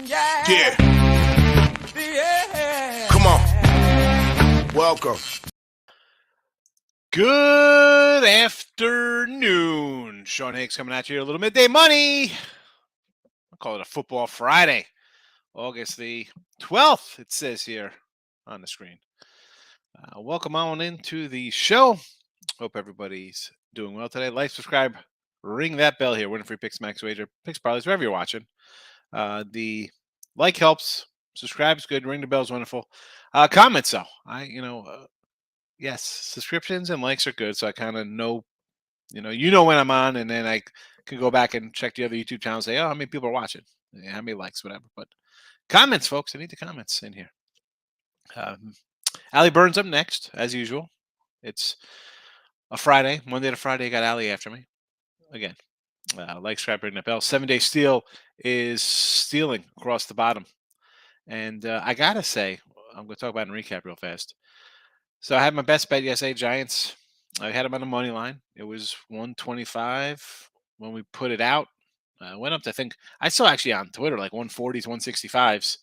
Yeah. Come on. Welcome. Good afternoon. Sean Higgs coming at you. A little midday money. I'll call it a football Friday. August the 12th, it says here on the screen. Welcome on into the show. Hope everybody's doing well today. Like, subscribe, ring that bell here. Winning free picks, max wager, picks, parlays, wherever you're watching. The like helps. Subscribe's good. Ring the bell's wonderful. Comments though. Yes, subscriptions and likes are good, so I kind of know, when I'm on, and then I can go back and check the other YouTube channels and say, oh, how many people are watching? Yeah, how many likes, whatever. But comments, folks. I need the comments in here. Allie Burns up next, as usual. It's a Friday. Monday to Friday, I got Allie after me. Again, like, subscribe, ring the bell. 7-day steal is stealing across the bottom. And I got to say, I'm going to talk about it in recap real fast. So I had my best bet yesterday, Giants. I had them on the money line. It was 125 when we put it out. Went up to, I think, I saw actually on Twitter like 140s, 165s.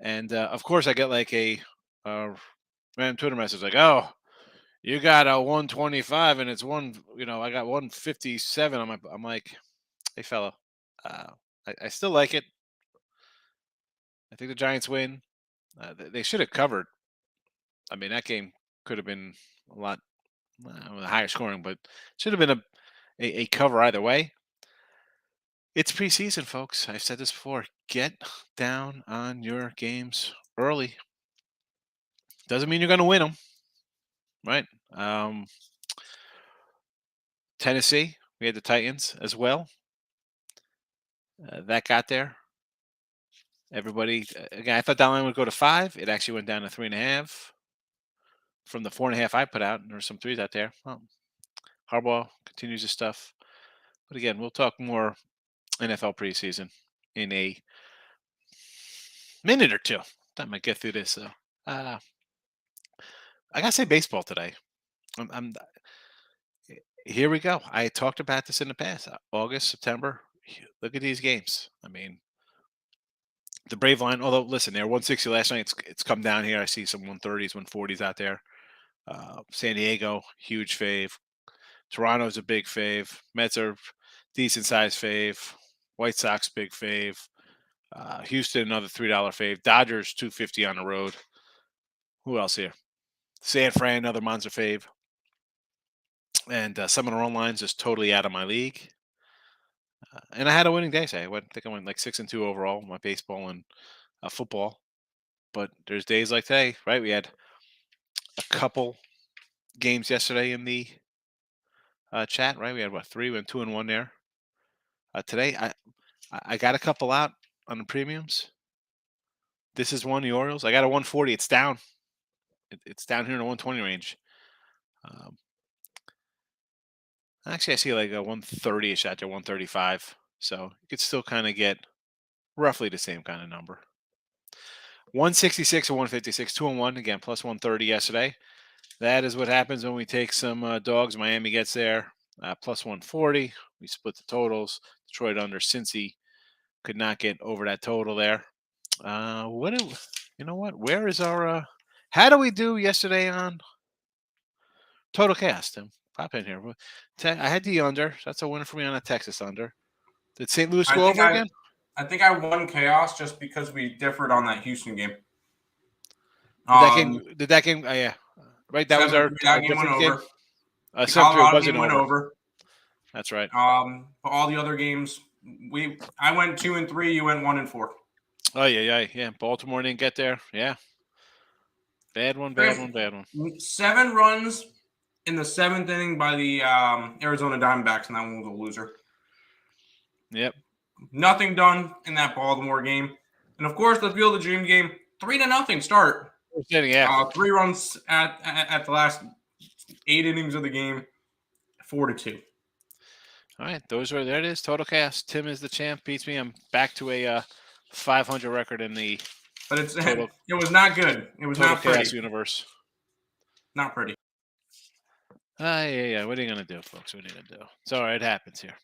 And of course, I get like a random Twitter message like, oh, you got a 125 and it's I got 157. I'm like, hey, fella, I still like it. I think the Giants win. They should have covered. I mean, that game could have been a lot higher scoring, but should have been a cover either way. It's preseason, folks. I've said this before. Get down on your games early. Doesn't mean you're going to win them, right? Tennessee, we had the Titans as well. That got there. Everybody, again, I thought that line would go to 5. It actually went down to 3.5 from the 4.5 I put out. And there's some 3s out there. Well, Harbaugh continues his stuff. But again, we'll talk more NFL preseason in a minute or two. Time I get through this. So, I gotta say baseball today. Here we go. I talked about this in the past. August, September. Look at these games. I mean, the Brave line. Although, listen, they were 160 last night. It's come down here. I see some 130s, 140s out there. San Diego, huge fave. Toronto's a big fave. Mets are decent sized fave. White Sox big fave. Houston another $3 fave. Dodgers $250 on the road. Who else here? San Fran another monster fave. And some of the run lines is totally out of my league. And I had a winning day today. I think I went like 6-2 overall in my baseball and football. But there's days like today, right? We had a couple games yesterday in the chat, right? We had 3? We went 2-1 there. Today, I got a couple out on the premiums. This is one, the Orioles. I got a 140. It's down. It's down here in the 120 range. Actually, I see like a 130-ish out there, 135. So you could still kind of get roughly the same kind of number. 166 and 156, 2-1. Again, plus 130 yesterday. That is what happens when we take some dogs. Miami gets there, plus 140. We split the totals. Detroit under. Cincy could not get over that total there. You know what? Where is our? How do we do yesterday on Total Cast? Pop in here. I had the under. That's a winner for me on a Texas under. Did St. Louis go over again? I think I won chaos just because we differed on that Houston game. Did that game? Yeah, right. That was our game went over. Game. Colorado game went over. That's right. All the other games, I went 2-3. You went 1-4. Oh yeah. Baltimore didn't get there. Yeah. Bad one. 7 runs in the 7th inning by the Arizona Diamondbacks, and that one was a loser. Yep. Nothing done in that Baltimore game. And, of course, the Field of Dream game, 3-0 start. Yeah. 3 runs at the last 8 innings of the game, 4-2. All right, there it is. Total Cast. Tim is the champ. Beats me. I'm back to a 500 record in the But it was not good. It was not pretty. Chaos universe. Not pretty. Yeah. What are you going to do, folks? What are you going to do? It's all right. It happens here.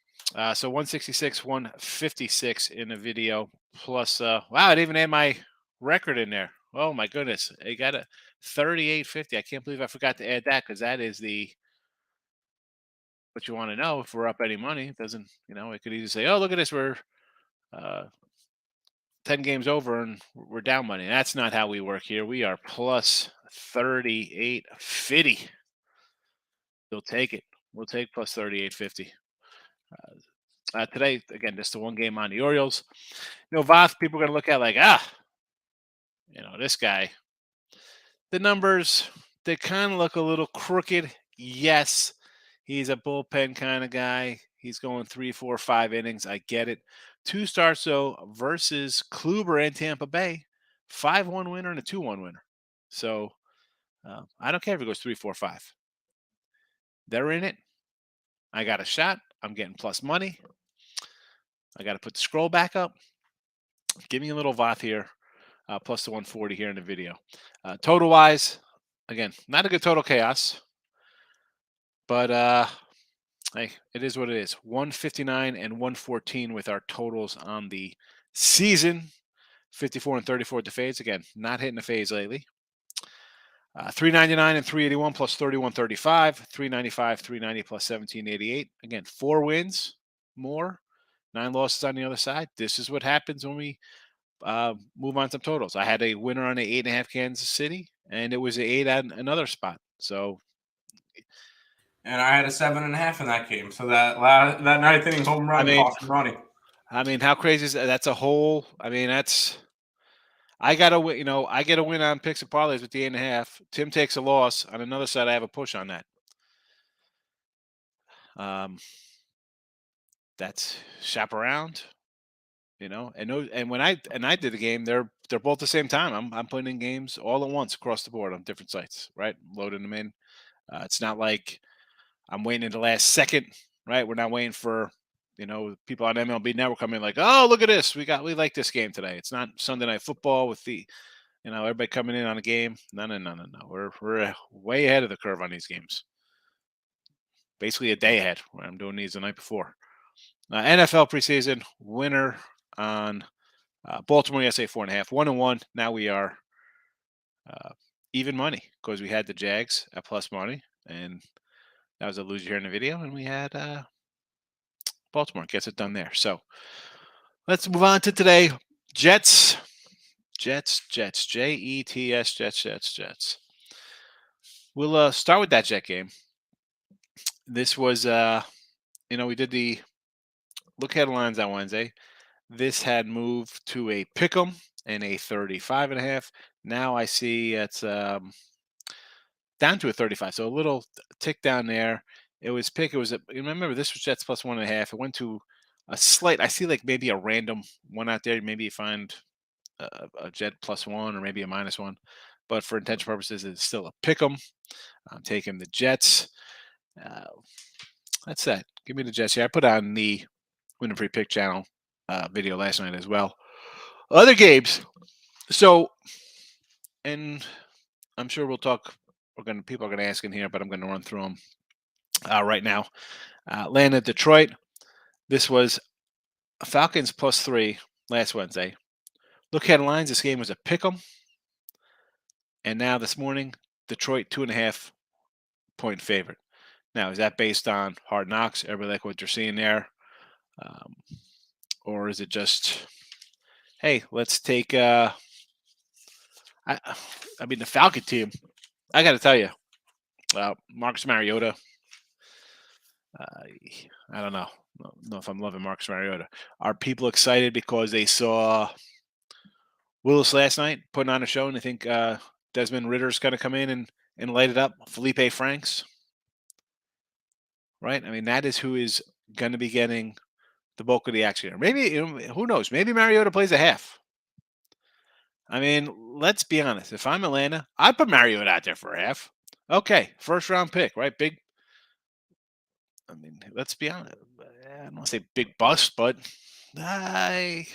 So 166, 156 in the video. plus. Wow, I didn't even add my record in there. Oh my goodness, I got a 38.50. I can't believe I forgot to add that because that is the what you want to know. If we're up any money, it doesn't. It could easily say, "Oh, look at this, we're uh, 10 games over and we're down money." That's not how we work here. We are plus 38.50. We'll take it. We'll take plus 38.50. Today, again, just the one game on the Orioles. Voth, people are going to look at like, this guy. The numbers, they kind of look a little crooked. Yes, he's a bullpen kind of guy. He's going 3, 4, 5 innings. I get it. 2 starts, though, versus Kluber and Tampa Bay. 5-1 winner and a 2-1 winner. So I don't care if it goes 3, 4, 5. They're in it. I got a shot. I'm getting plus money. I got to put the scroll back up. Give me a little Voth here, plus the 140 here in the video. Total wise, again, not a good total chaos, but hey, it is what it is. 159 and 114 with our totals on the season. 54 and 34 at the fades. Again, not hitting the fades lately. 399 and 381 plus 31.35. 395, 390 plus 17.88. Again, 4 wins more. 9 losses on the other side. This is what happens when we move on some totals. I had a winner on a 8.5 Kansas City, and it was an 8 at another spot. So, and I had a 7.5 in that game. So that ninth inning home run cost me money. I mean, how crazy is that? That's a whole. I mean, I got to win. I get a win on picks and parlays with the 8.5. Tim takes a loss on another side. I have a push on that. That's shop around. And when I did the game, they're both the same time. I'm putting in games all at once across the board on different sites, right? Loading them in. It's not like I'm waiting in the last second, right? We're not waiting for people on MLB Network coming like, oh, look at this, we like this game today. It's not Sunday Night Football with the everybody coming in on a game. No. We're way ahead of the curve on these games. Basically a day ahead. Where I'm doing these the night before. NFL preseason winner on Baltimore USA 4.5, 1-1. Now we are even money because we had the Jags at plus money, and that was a loser here in the video, and we had Baltimore gets it done there. So let's move on to today. Jets, Jets, Jets. We'll start with that Jet game. This was, we did the look headlines on Wednesday. This had moved to a pick'em and a 35.5. Now I see it's down to a 35. So a little tick down there. It was pick. It was remember this was Jets plus 1.5. It went to a slight. I see like maybe a random one out there. Maybe you find a Jet plus 1 or maybe a -1. But for intention purposes, it's still a pick 'em. I'm taking the Jets. That's that. Give me the Jets here. I put on the Win and Free Pick channel video last night as well. Other games. So, and I'm sure we'll talk. People are gonna ask in here, but I'm gonna run through them right now. Atlanta, Detroit. This was Falcons plus 3 last Wednesday. Look at lines. This game was a pick 'em. And now this morning, Detroit 2.5 point favorite. Now, is that based on Hard Knocks? Everybody like what you're seeing there? Or is it just, hey, let's take I mean, the Falcon team, I got to tell you, Marcus Mariota, I don't know. I don't know if I'm loving Marcus Mariota. Are people excited because they saw Willis last night putting on a show and they think Desmond Ritter's going to come in and light it up? Felipe Franks, right? I mean, that is who is going to be getting the bulk of the action here. Maybe, who knows? Maybe Mariota plays a half. I mean, let's be honest. If I'm Atlanta, I'd put Mariota out there for a half. Okay, first round pick, right? Big. I mean, let's be honest. I don't want to say big bust, but I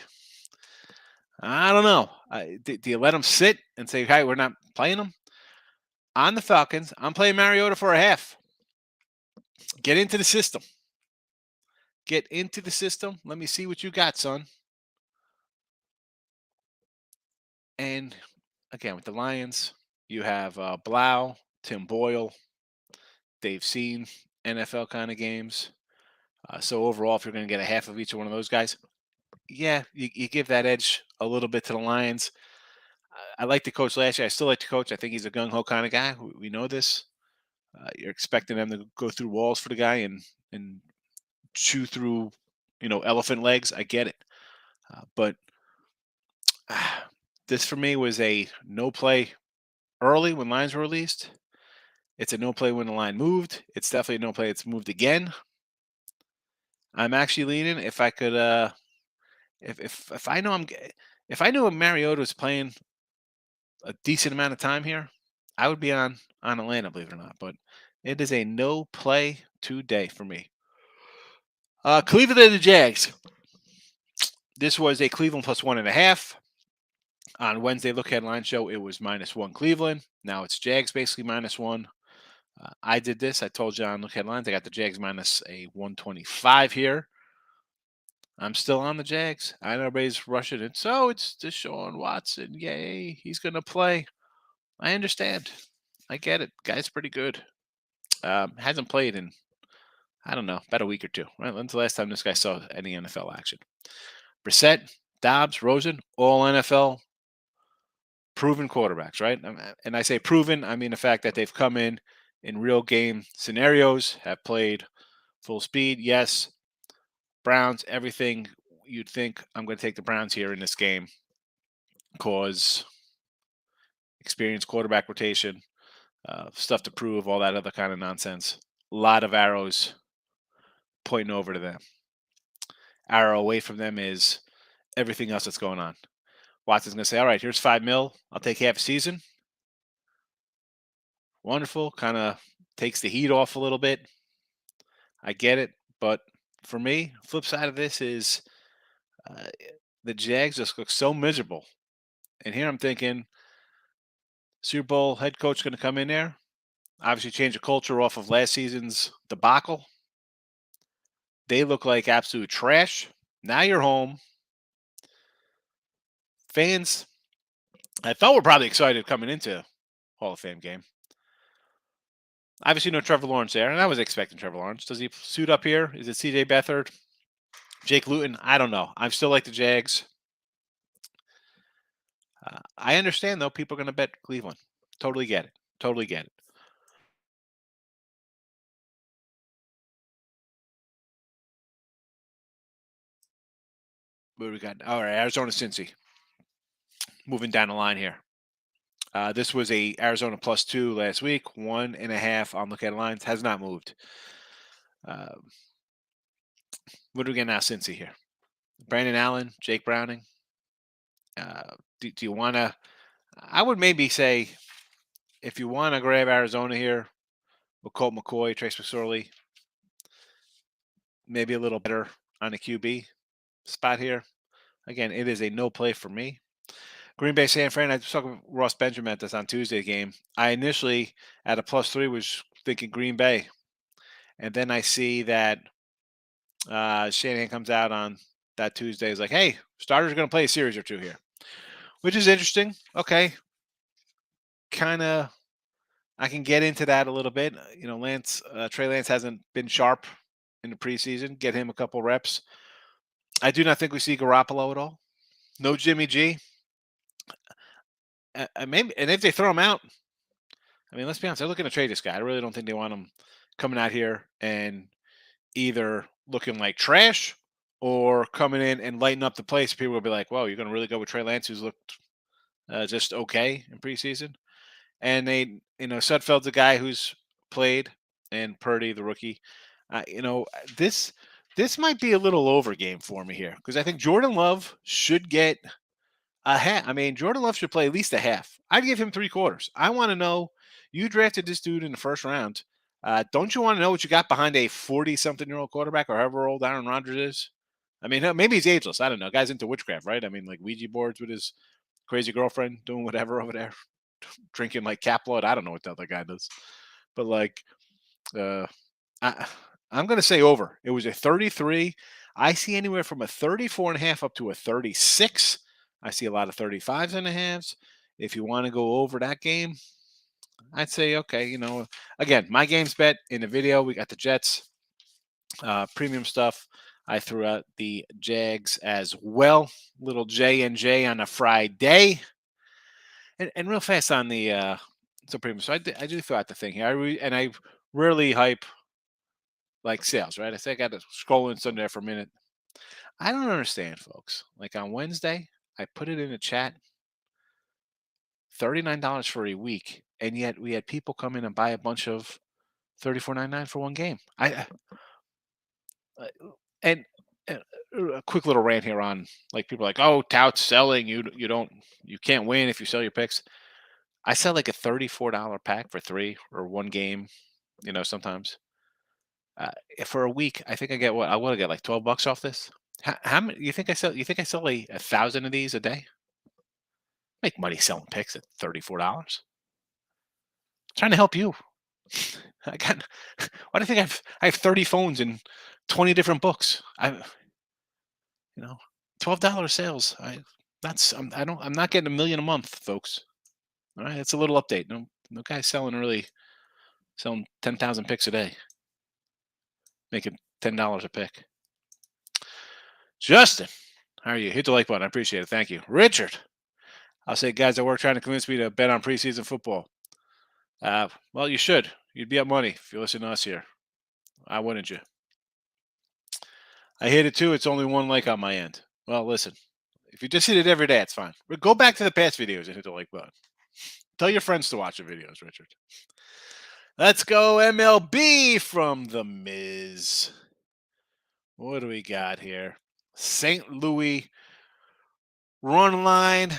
don't know. Do you let him sit and say, "Hey, we're not playing him"? On the Falcons, I'm playing Mariota for a half. Get into the system. Get into the system. Let me see what you got, son. And again, with the Lions, you have Blau, Tim Boyle. They've seen NFL kind of games. So overall, if you're going to get a half of each one of those guys, yeah, you give that edge a little bit to the Lions. I like the coach last year. I still like the coach. I think he's a gung ho kind of guy. We know this. You're expecting them to go through walls for the guy and chew through, elephant legs. I get it, but this for me was a no play early when lines were released. It's a no play when the line moved. It's definitely a no play. It's moved again. I'm actually leaning if I could. If I know if I knew Mariota was playing a decent amount of time here, I would be on Atlanta, believe it or not. But it is a no play today for me. Cleveland and the Jags. This was a Cleveland plus 1.5. On Wednesday, look headline show, it was -1 Cleveland. Now it's Jags basically -1. I did this. I told you on look headlines. I got the Jags minus a 125 here. I'm still on the Jags. I know everybody's rushing it. So it's Deshaun Watson. Yay. He's going to play. I understand. I get it. Guy's pretty good. Hasn't played in, I don't know, about a week or two. Right? When's the last time this guy saw any NFL action? Brissett, Dobbs, Rosen, all NFL proven quarterbacks, right? And I say proven, I mean the fact that they've come in real game scenarios, have played full speed. Yes, Browns, everything you'd think. I'm going to take the Browns here in this game because experienced quarterback rotation, stuff to prove, all that other kind of nonsense. A lot of arrows pointing over to them. Arrow away from them is everything else that's going on. Watson's going to say, all right, here's $5 million. I'll take half a season. Wonderful. Kind of takes the heat off a little bit. I get it. But for me, flip side of this is the Jags just look so miserable. And here I'm thinking, Super Bowl head coach going to come in there, obviously change the culture off of last season's debacle. They look like absolute trash. Now you're home. Fans, I thought were probably excited coming into Hall of Fame game. Obviously, no Trevor Lawrence there, and I was expecting Trevor Lawrence. Does he suit up here? Is it C.J. Beathard? Jake Luton? I don't know. I still like the Jags. I understand, though, people are going to bet Cleveland. Totally get it. Totally get it. What do we got? All right, Arizona Cincy. Moving down the line here. This was a Arizona +2 last week. 1.5 on look at lines. Has not moved. What do we get now, Cincy here? Brandon Allen, Jake Browning. Do you want to? I would maybe say if you want to grab Arizona here, with Colt McCoy, Trace McSorley, maybe a little better on the QB spot here. Again, it is a no play for me. Green Bay San Fran. I was talking with Ross Benjamin at this on Tuesday game. I initially at a +3 was thinking Green Bay, and then I see that Shanahan comes out on that Tuesday. Is like, hey, starters are going to play a series or two here, which is interesting. Okay, kind of. I can get into that a little bit. Trey Lance hasn't been sharp in the preseason. Get him a couple reps. I do not think we see Garoppolo at all. No Jimmy G. Maybe, and if they throw him out, I mean, let's be honest. They're looking to trade this guy. I really don't think they want him coming out here and either looking like trash or coming in and lighting up the place. People will be like, "Whoa, you're going to really go with Trey Lance, who's looked just okay in preseason?" And Sudfeld's a guy who's played, and Purdy, the rookie. This might be a little over game for me here because I think Jordan Love should get a half. I mean, Jordan Love should play at least a half. I'd give him 3/4. I want to know you drafted this dude in the first round. Don't you want to know what you got behind a 40-something-year-old quarterback or however old Aaron Rodgers is? I mean, maybe he's ageless. I don't know. Guy's into witchcraft, right? I mean, like Ouija boards with his crazy girlfriend doing whatever over there, drinking like cat blood. I don't know what the other guy does. But like, I'm going to say over. It was a 33. I see anywhere from a 34.5 up to a 36 I see a lot of 35s and a halves. If you want to go over that game, I'd say, okay, again, my games bet in the video, we got the Jets, premium stuff. I threw out the Jags as well. Little J&J on a Friday. And real fast on the premium. So I do throw out the thing here. I rarely hype like sales, right? I say I got to scroll in Sunday for a minute. I don't understand, folks. Like on Wednesday, I put it in the chat, $39 for a week, and yet we had people come in and buy a bunch of $34.99 for one game. And a quick little rant here on like people are like, oh, touts selling. You can't win if you sell your picks. I sell like a $34 pack for 3 or one game. Sometimes for a week, I think I get I want to get like $12 off this. How many you think I sell? You think I sell 1,000 of these a day? Make money selling picks at $34. Trying to help you. I got. Why do you think I have 30 phones and 20 different books? $12 sales. I'm not getting $1 million a month, folks. All right, it's a little update. No guy's selling 10,000 picks a day, making $10 a pick. Justin, how are you? Hit the like button. I appreciate it. Thank you. Richard, I'll say guys at work trying to convince me to bet on preseason football. Well, you should. You'd be up money if you listen to us here. Why wouldn't you? I hit it too. It's only one like on my end. Well, listen. If you just hit it every day, it's fine. But go back to the past videos and hit the like button. Tell your friends to watch the videos, Richard. Let's go MLB from the Miz. What do we got here? St. Louis run line.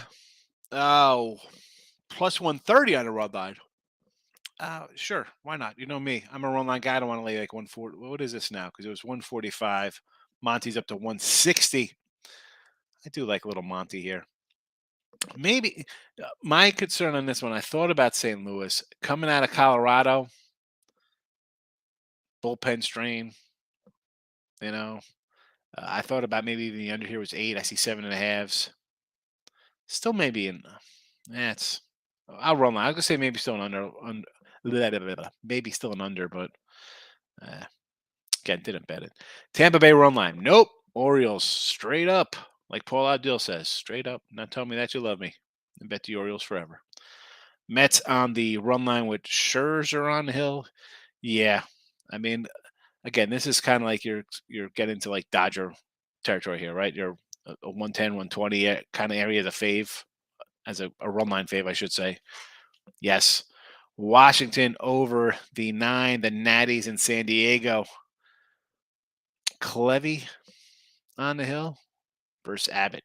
Oh, plus 130 on the run line. Sure, why not? You know me. I'm a run line guy. I don't want to lay like 140. What is this now? Because it was 145. Monty's up to 160. I do like a little Monty here. Maybe my concern on this one, I thought about St. Louis coming out of Colorado, bullpen strain. I thought about maybe even the under here was 8. I see 7.5s. Still maybe in. That's. I'll run line. I was gonna say maybe still an under. Maybe still an under, but again, didn't bet it. Tampa Bay run line. Nope. Orioles straight up. Like Paul Abdul says, straight up. Now tell me that you love me. And bet the Orioles forever. Mets on the run line with Scherzer on the hill. Yeah. I mean, again, this is kind of like you're getting to like Dodger territory here, right? You're a 110, 120 kind of area as a fave, as a run line fave, I should say. Yes. Washington over the 9, the Natties in San Diego. Clevy on the hill versus Abbott.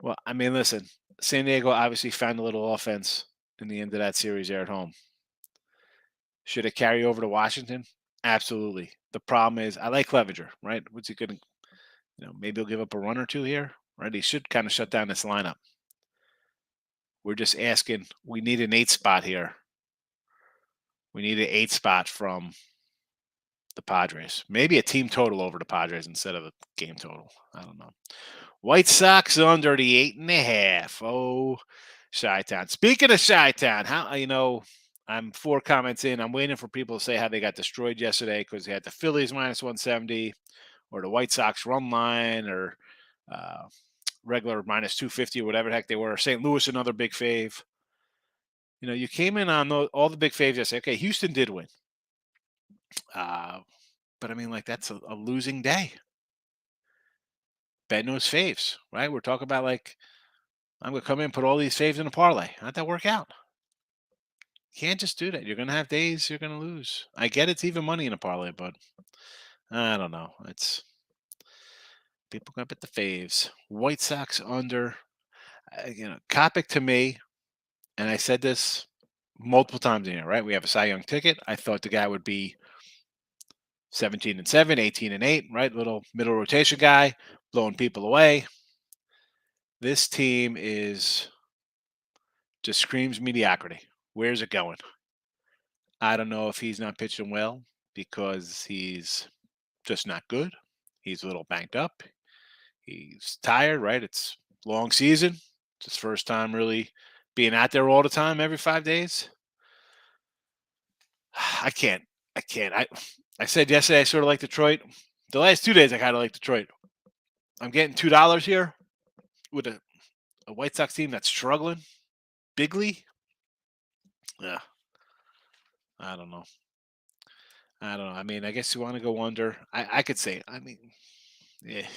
Well, I mean, listen, San Diego obviously found a little offense in the end of that series there at home. Should it carry over to Washington? Absolutely. The problem is I like Clevenger, right? What's he going to, maybe he'll give up a run or two here, right? He should kind of shut down this lineup. We're just asking, we need an 8 spot here. We need an 8 spot from the Padres. Maybe a team total over the Padres instead of a game total. I don't know. White Sox under the 8.5. Oh, Chi-Town. Speaking of Chi-Town, I'm 4 comments in. I'm waiting for people to say how they got destroyed yesterday because they had the Phillies minus 170 or the White Sox run line or regular minus 250 or whatever the heck they were. St. Louis, another big fave. You came in on all the big faves yesterday. Okay, Houston did win. But I mean, like, that's a losing day. Bet knows faves, right? We're talking about like, I'm going to come in and put all these faves in a parlay. How'd that work out? You can't just do that. You're going to have days you're going to lose. I get it's even money in a parlay, but I don't know. It's people going to bet the faves. White Sox under, Kopic to me, and I said this multiple times in here, right? We have a Cy Young ticket. I thought the guy would be 17-7, 18-8, right? Little middle rotation guy, blowing people away. This team just screams mediocrity. Where's it going? I don't know if he's not pitching well because he's just not good. He's a little banged up. He's tired, right? It's long season. It's his first time really being out there all the time, every 5 days. I can't. I can't. I said yesterday I sort of like Detroit. The last 2 days I kind of like Detroit. I'm getting $2 here with a White Sox team that's struggling bigly. Yeah, I don't know. I don't know. I mean, I guess you want to go under. I could say. I mean, yeah.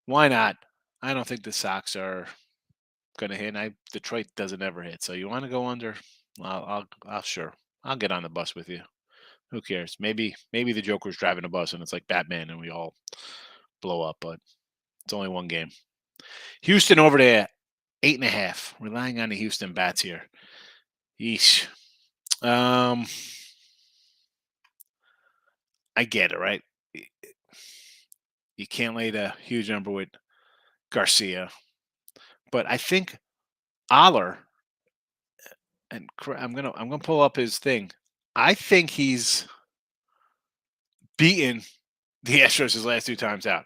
Why not? I don't think the Sox are going to hit. Detroit doesn't ever hit. So you want to go under? I'll sure. I'll get on the bus with you. Who cares? Maybe the Joker's driving a bus and it's like Batman and we all blow up. But it's only one game. Houston over there, 8.5. Relying on the Houston bats here. Yeesh. I get it, right? You can't lay the huge number with Garcia, but I think Aller, and I'm gonna pull up his thing. I think he's beaten the Astros his last 2 times out.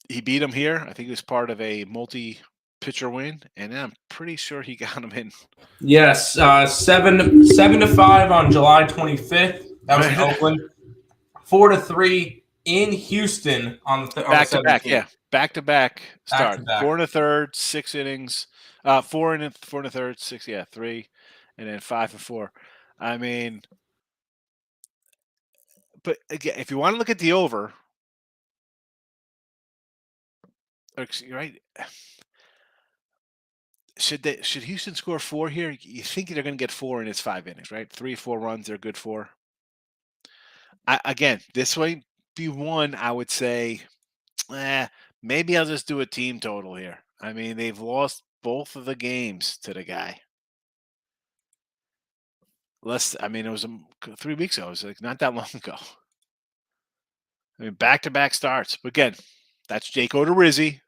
He beat him here. I think he was part of a multi-pitcher win, and I'm pretty sure he got him in. Yes, 7-5 on July 25th. That was in Oakland. 4-3 in Houston on the back to back. 17th. Yeah, back-to-back start. Back-to-back. 4 1/3, 6 innings. 4 1/3, 6. Yeah, 3, and then 5 and 4. I mean, but again, if you want to look at the over, right? Should Houston score 4 here? You think they're going to get 4 in its 5 innings, right? 3, 4 runs, they're good for. Again, this might be one I would say, maybe I'll just do a team total here. I mean, they've lost both of the games to the guy. It was 3 weeks ago. It was like not that long ago. I mean, back-to-back starts. But again, that's Jake Odorizzi.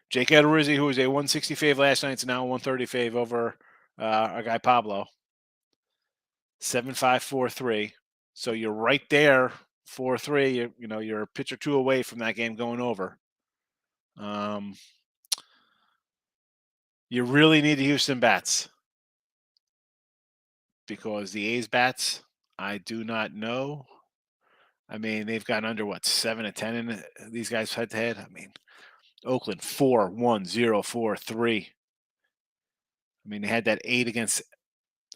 Jake Odorizzi, who was a 160 fave last night, is now a 130 fave over our guy Pablo. 7-5-4-3. So you're right there, 4-3. You're a pitch or two away from that game going over. You really need the Houston bats because the A's bats, I do not know. I mean, they've gone under 7-10 in these guys head to head. I mean, Oakland 4-1-0-4-3. I mean, they had that 8 against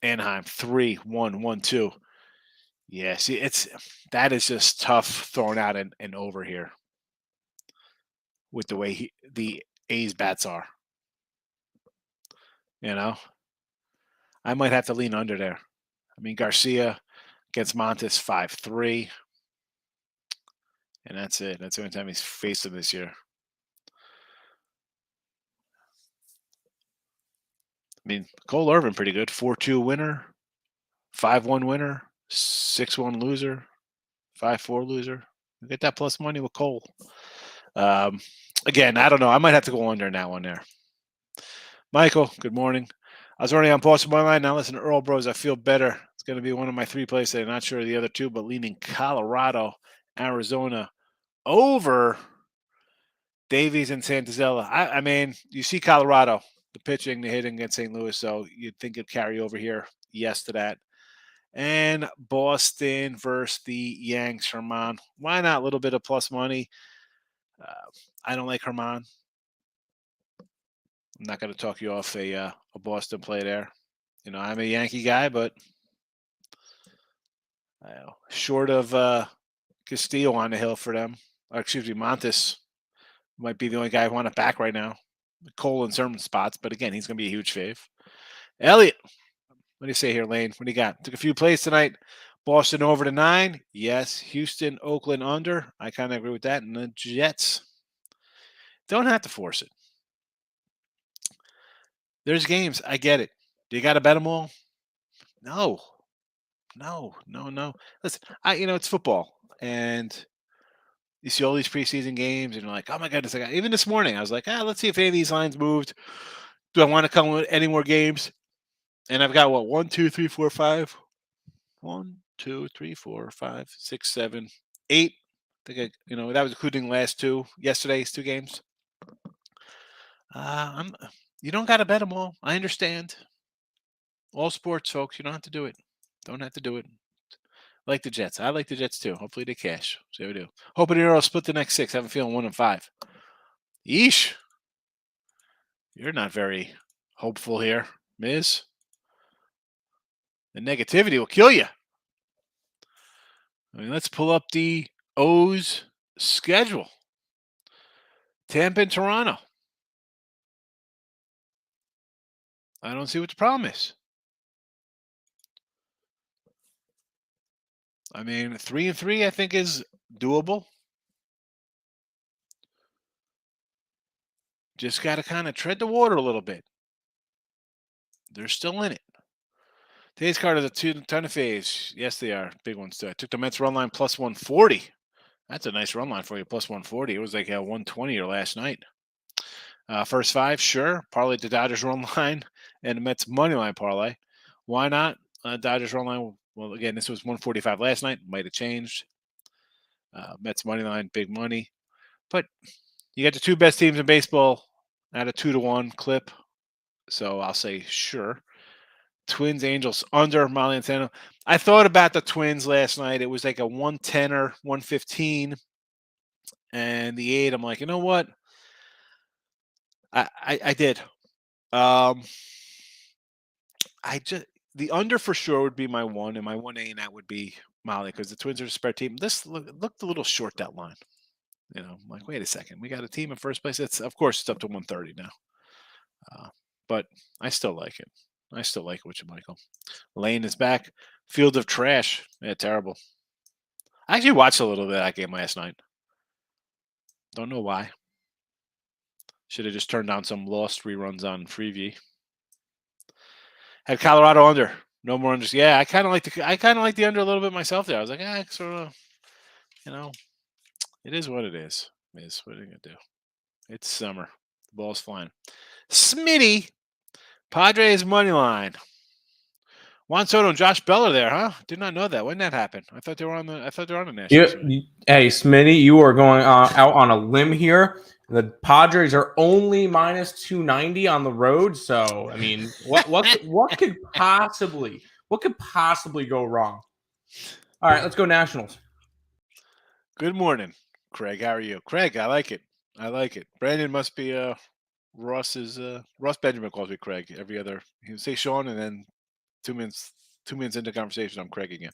Anaheim, 3-1-1-2. Yeah, see, that is just tough thrown out and over here with the way the A's bats are. I might have to lean under there. I mean, Garcia against Montes 5-3. And that's it. That's the only time he's faced him this year. I mean, Cole Irvin pretty good. 4-2 winner, 5-1 winner, 6-1 loser, 5-4 loser. You get that plus money with Cole. Again, I don't know. I might have to go under in that one there. Michael, good morning. I was already on Boston Money Line. Now listen to Earl Bros. I feel better. It's going to be one of my 3 plays. I'm not sure of the other 2, but leaning Colorado, Arizona over Davies and Santazella. I mean, you see Colorado, the pitching, the hitting against St. Louis, so you'd think it'd carry over here. Yes to that. And Boston versus the Yanks, Herman. Why not a little bit of plus money? I don't like Herman. I'm not going to talk you off a Boston play there. I'm a Yankee guy, but short of Castillo on the hill for them. Or excuse me, Montes might be the only guy I want to back right now. Cole in certain spots, but again, he's going to be a huge fave. Elliot, what do you say here, Lane? What do you got? Took a few plays tonight. Boston over to 9. Yes. Houston, Oakland under. I kind of agree with that. And the Jets don't have to force it. There's games. I get it. Do you got to bet them all? No. Listen, it's football. And you see all these preseason games, and you're like, oh, my goodness. Even this morning, I was like, let's see if any of these lines moved. Do I want to come with any more games? And I've got, 1, 2, 3, 4, 5. 1, 2, 3, 4, 5, 6, 7, 8 think that was including yesterday's two games. You don't got to bet them all. I understand. All sports, folks. You don't have to do it. Don't have to do it. Like the Jets. I like the Jets too. Hopefully they cash. See how we do. Hoping they'll split the next 6. I have a feeling 1-5. Yeesh. You're not very hopeful here, Miz. The negativity will kill you. I mean, let's pull up the O's schedule. Tampa and Toronto. I don't see what the problem is. I mean, 3-3, I think, is doable. Just got to kind of tread the water a little bit. They're still in it. Today's card is a ton of faves. Yes, they are. Big ones, too. I took the Mets run line plus 140. That's a nice run line for you, plus 140. It was like a 120 last night. First 5, sure. Parlay the Dodgers run line and the Mets money line parlay. Why not? Dodgers run line. Well, again, this was 145 last night. Might have changed. Mets money line, big money. But you got the 2 best teams in baseball at a 2-1 clip. So I'll say sure. Twins, Angels under Molly and Sano. I thought about the Twins last night. It was like a 110 or 115. And the 8, I'm like, you know what? I did. The under for sure would be my 1, and my 1A, and that would be Molly, because the Twins are a spare team. This looked a little short, that line. I'm like, wait a second, we got a team in first place. Of course it's up to 130 now, but I still like it. I still like it with you, Michael. Lane is back. Field of trash. Yeah, terrible. I actually watched a little bit of that game last night. Don't know why. Should have just turned on some Lost reruns on Freeview. Had Colorado under. No more unders. Yeah, I kind of like the under a little bit myself there. I was like, sort of, it is what it is. What are you gonna do? It's summer. The ball's flying. Smitty, Padres money line. Juan Soto and Josh Bell are there, huh? Did not know that. When did that happen? I thought they were on the Nationals. Hey, Smitty, you are going out on a limb here. The Padres are only minus 290 on the road. So, I mean, what could possibly go wrong? All right, let's go Nationals. Good morning, Craig. How are you? Craig, I like it. Brandon must be Ross's Ross Benjamin calls me Craig every other. He would say Sean, and then 2 minutes into conversation, I'm Craig again.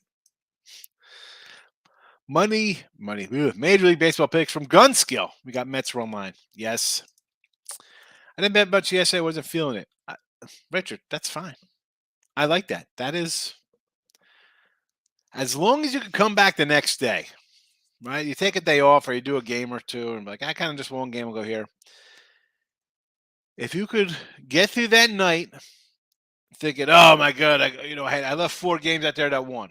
Money. Major League Baseball picks from Gunskill. We got Mets run line. Yes. I didn't bet much yesterday. I wasn't feeling it. Richard, that's fine. I like that. That is, as long as you can come back the next day, right? You take a day off or you do a game or two and be like, I kind of just one game will go here. If you could get through that night thinking, oh my God, I left 4 games out there that won.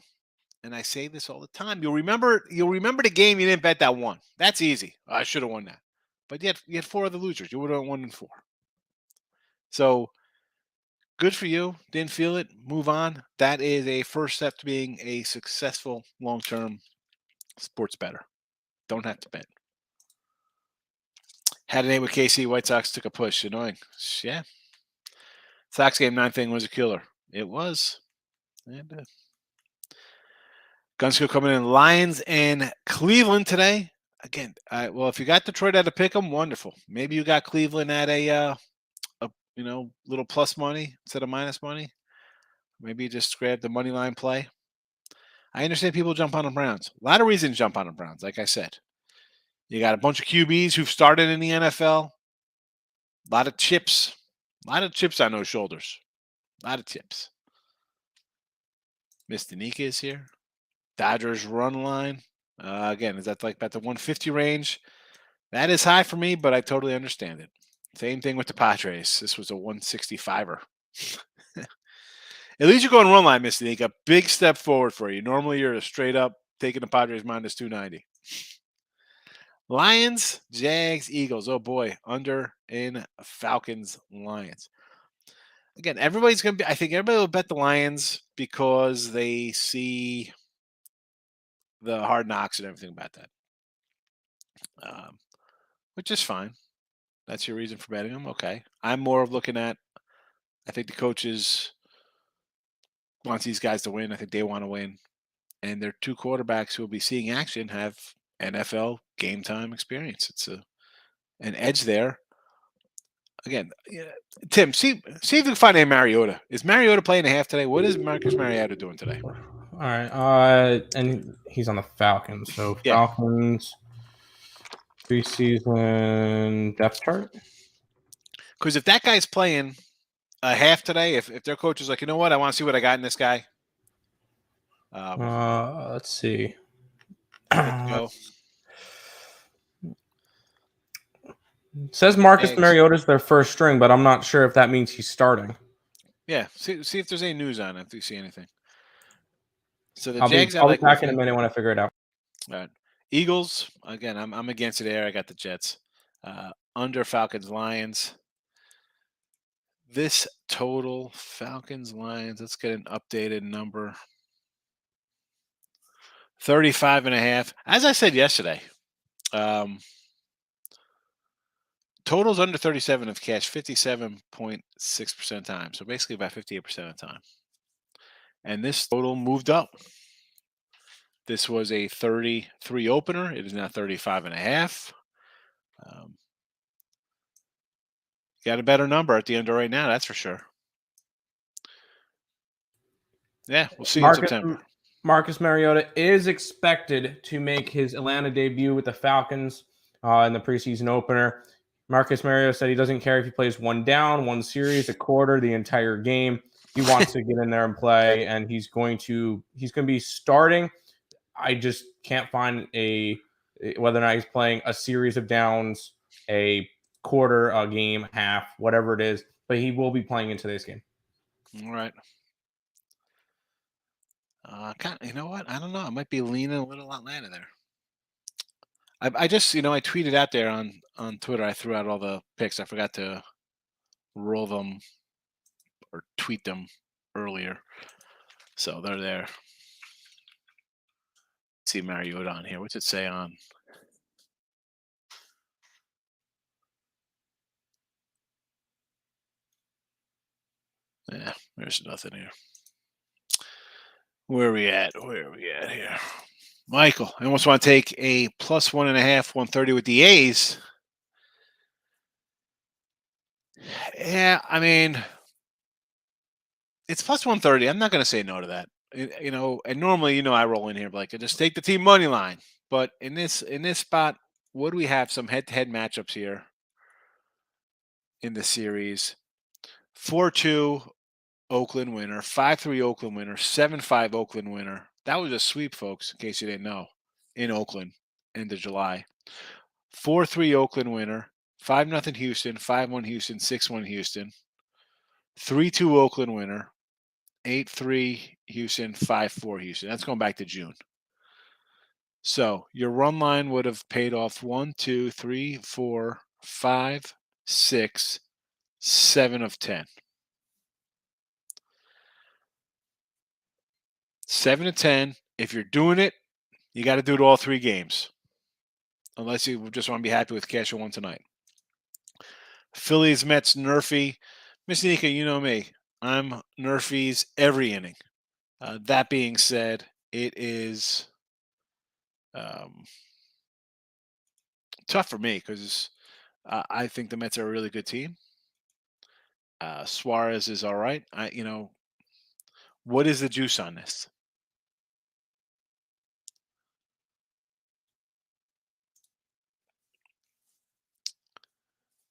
And I say this all the time. You'll remember the game you didn't bet that won. That's easy. I should have won that. But you had 4 other losers. You would have won in 4. So good for you. Didn't feel it. Move on. That is a first step to being a successful long-term sports bettor. Don't have to bet. Had an 8 with KC. White Sox took a push. Annoying. Yeah. Sox game 9 thing was a killer. It was. And Gunskill coming in. Lions and Cleveland today. Again, well, if you got Detroit at a pick 'em, wonderful. Maybe you got Cleveland at a little plus money instead of minus money. Maybe you just grab the money line play. I understand people jump on the Browns. A lot of reasons to jump on the Browns, like I said. You got a bunch of QBs who've started in the NFL. A lot of chips. On those shoulders. A lot of chips. Miss Danica is here. Dodgers run line. Again, is that like about the 150 range? That is high for me, but I totally understand it. Same thing with the Padres. This was a 165er. At least you're going run line, Miss Danica. Big step forward for you. Normally, you're straight up taking the Padres minus 290. Lions, Jags, Eagles. Oh boy, under in Falcons, Lions. Again, I think everybody will bet the Lions because they see the hard knocks and everything about that. which is fine. That's your reason for betting them. Okay. I'm more of looking at, I think the coaches want these guys to win. I think they want to win. And their two quarterbacks who will be seeing action have NFL game time experience. It's an edge there. Again, yeah, Tim, see if you can find a Mariota. Is Mariota playing a half today? What is Marcus Mariota doing today? All right. And he's on the Falcons. So Yeah. Falcons preseason depth chart. Because if that guy's playing a half today, if their coach is like, you know what, I want to see what I got in this guy. Let's see. Go. Says Marcus Mariota's their first string, but I'm not sure if that means he's starting. Yeah, see if there's any news on it. If you see anything. So the I'll Jags, be back in a minute when I figure it out. All right. Eagles, again, I'm against it there. I got the Jets. Under Falcons, Lions. This total, Falcons, Lions, let's get an updated number. 35.5. As I said yesterday, totals under 37 have cashed 57.6% of the time. So basically about 58% of the time. And this total moved up. This was a 33 opener. It is now 35.5. Got a better number at the under right now, that's for sure. Yeah, we'll see in September. Marcus Mariota is expected to make his Atlanta debut with the Falcons in the preseason opener. Marcus Mariota said he doesn't care if he plays one down, one series, a quarter, the entire game. He wants to get in there and play, and he's going to be starting. I just can't find whether or not he's playing a series of downs, a quarter, a game, half, whatever it is, but he will be playing in today's game. All right. You know what? I don't know. I might be leaning a little Atlanta there. I just, I tweeted out there on Twitter. I threw out all the picks. I forgot to roll them or tweet them earlier. So they're there. See Mariota on here. What's it say on? Yeah, there's nothing here. Where are we at here? Michael, I almost want to take a plus 1.5, 130 with the A's. Yeah, I mean, it's plus 130. I'm not going to say no to that. And normally, I roll in here like I just take the team money line. But in this spot, what do we have? Some head-to-head matchups here in the series. 4-2 Oakland winner, 5-3 Oakland winner, 7-5 Oakland winner. That was a sweep, folks, in case you didn't know, in Oakland, end of July. 4-3 Oakland winner, 5-0 Houston, 5-1 Houston, 6-1 Houston. 3-2 Oakland winner, 8-3 Houston, 5-4 Houston. That's going back to June. So your run line would have paid off 1, 2, 3, 4, 5, 6, 7 of 10. 7 of 10. If you're doing it, you got to do it all 3 games. Unless you just want to be happy with cash one tonight. Phillies, Mets, Nerfy. Miss Nika, you know me. I'm Nerfies every inning. That being said, it is tough for me because I think the Mets are a really good team. Suarez is all right. What is the juice on this?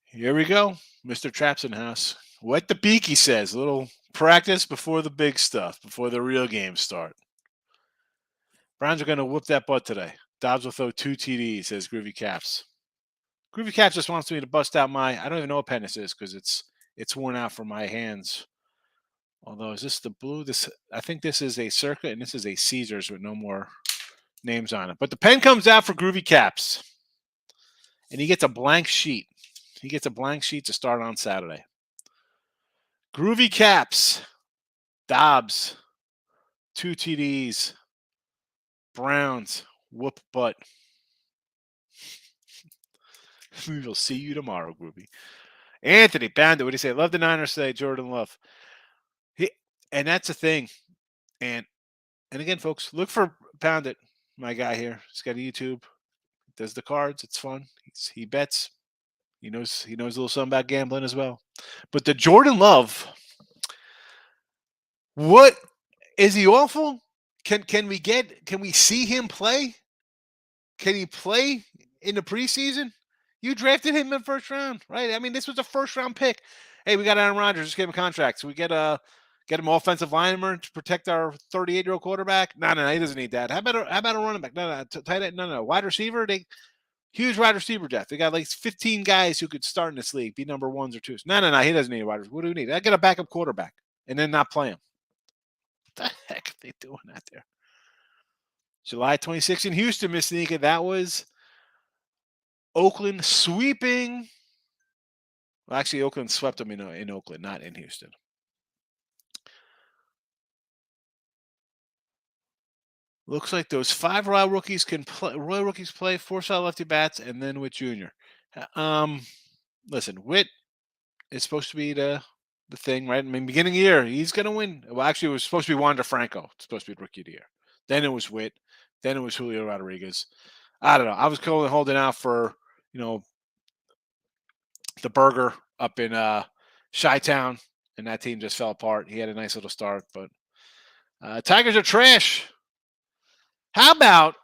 Here we go. Mr. Traps in house. What the beak, he says. A little practice before the big stuff, before the real games start. Browns are going to whoop that butt today. Dobbs will throw 2 TDs, says Groovy Caps. Groovy Caps just wants me to bust out I don't even know what pen this is because it's worn out from my hands. Although, is this the blue? I think this is a Circa and this is a Caesars with no more names on it. But the pen comes out for Groovy Caps. And he gets a blank sheet. He gets a blank sheet to start on Saturday. Groovy Caps. Dobbs. 2 TDs. Browns. Whoop butt. We will see you tomorrow, Groovy. Anthony Bandit, what do you say? Love the Niners today, Jordan Love. And that's the thing. And again, folks, look for Poundit, my guy here. He's got a YouTube. Does the cards. It's fun. He bets. He knows a little something about gambling as well. But the Jordan Love, what is he awful? Can we see him play? Can he play in the preseason? You drafted him in the first round, right? I mean, this was a first round pick. Hey, we got Aaron Rodgers. Just give him a contract. So we get him offensive lineman to protect our 38-year-old quarterback. No, he doesn't need that. How about a running back? No, tight end. No, wide receiver. Huge wide receiver draft. They got like 15 guys who could start in this league, be number ones or twos. No, he doesn't need a wide receiver. What do we need? I got a backup quarterback and then not play him. What the heck are they doing out there? July 26th in Houston, Miss Nika. That was Oakland sweeping. Well, actually, Oakland swept them in Oakland, not in Houston. Looks like those 5 Royal rookies play 4-star lefty bats, and then Witt Jr. Listen, Witt is supposed to be the thing, right? I mean, beginning of the year, he's going to win. Well, actually, it was supposed to be Wander Franco. It's supposed to be Rookie of the Year. Then it was Witt. Then it was Julio Rodriguez. I don't know. I was holding out for, the burger up in Chi-Town, and that team just fell apart. He had a nice little start, but Tigers are trash. How about,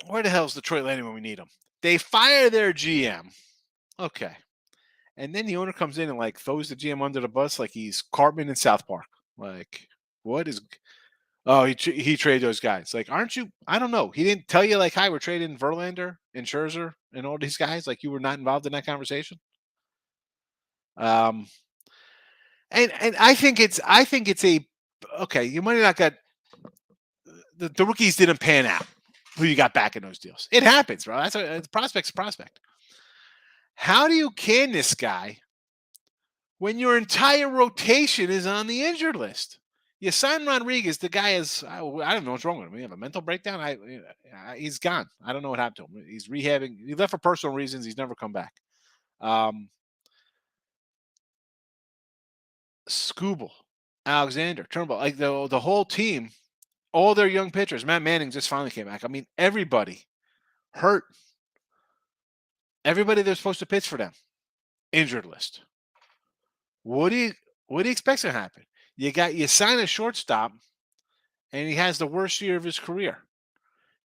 where the hell is Detroit landing when we need them? They fire their GM. Okay. And then the owner comes in and like throws the GM under the bus like he's Cartman in South Park. Like, what is... Oh, he traded those guys. Like, aren't you? I don't know. He didn't tell you like, hi, we're trading Verlander and Scherzer and all these guys. Like, you were not involved in that conversation. And I think it's a okay. You might have not got the rookies didn't pan out. Who you got back in those deals? It happens, bro. That's a prospect's a prospect. How do you can this guy when your entire rotation is on the injured list? You sign Rodriguez, the guy is, I don't know what's wrong with him. We have a mental breakdown. He's gone. I don't know what happened to him. He's rehabbing. He left for personal reasons. He's never come back. Scooble, Alexander, Turnbull, like the whole team, all their young pitchers. Matt Manning just finally came back. I mean, everybody hurt. Everybody they're supposed to pitch for them, injured list. What do you expect to happen? You sign a shortstop, and he has the worst year of his career.